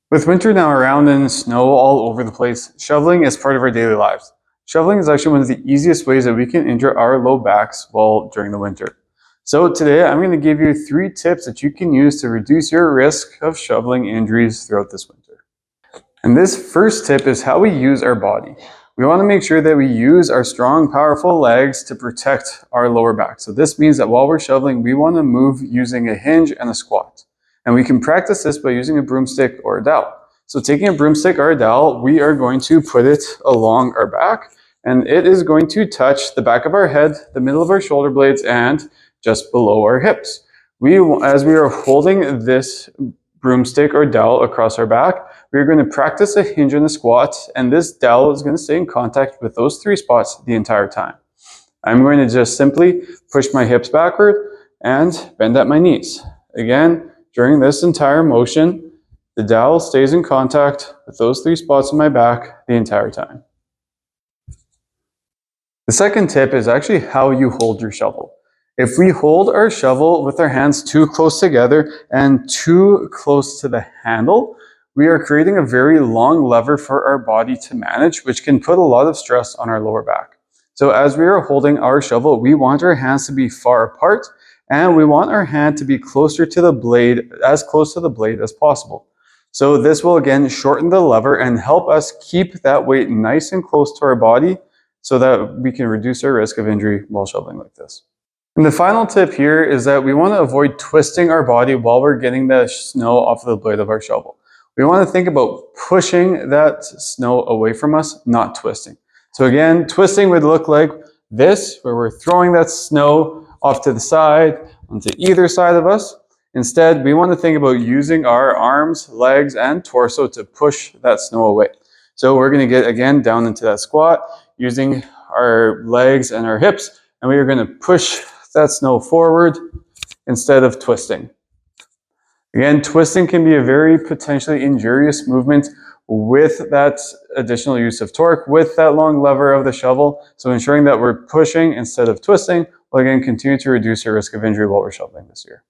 With winter now around and snow all over the place, shoveling is part of our daily lives. Shoveling is actually one of the easiest ways that we can injure our low backs while during the winter. So today I'm going to give you 3 tips that you can use to reduce your risk of shoveling injuries throughout this winter. And this first tip is how we use our body. We want to make sure that we use our strong, powerful legs to protect our lower back. So this means that while we're shoveling, we want to move using a hinge and a squat. And we can practice this by using a broomstick or a dowel. So taking a broomstick or a dowel, we are going to put it along our back, and it is going to touch the back of our head, the middle of our shoulder blades, and just below our hips. As we are holding this broomstick or dowel across our back, we're going to practice a hinge and a squat, and this dowel is going to stay in contact with those 3 spots the entire time. I'm going to just simply push my hips backward and bend at my knees. Again, during this entire motion, the dowel stays in contact with those 3 spots on my back the entire time. The second tip is actually how you hold your shovel. If we hold our shovel with our hands too close together and too close to the handle, we are creating a very long lever for our body to manage, which can put a lot of stress on our lower back. So as we are holding our shovel, we want our hands to be far apart, and we want our hand to be closer to the blade, as close to the blade as possible. So this will again shorten the lever and help us keep that weight nice and close to our body so that we can reduce our risk of injury while shoveling like this. And the final tip here is that we want to avoid twisting our body while we're getting the snow off of the blade of our shovel. We want to think about pushing that snow away from us, not twisting. So again, twisting would look like this, where we're throwing that snow off to the side, onto either side of us. Instead, we want to think about using our arms, legs, and torso to push that snow away. So we're going to get, again, down into that squat, using our legs and our hips, and we are going to push that snow forward instead of twisting. Again, twisting can be a very potentially injurious movement with that additional use of torque, with that long lever of the shovel. So ensuring that we're pushing instead of twisting will again continue to reduce your risk of injury while we're shoveling this year.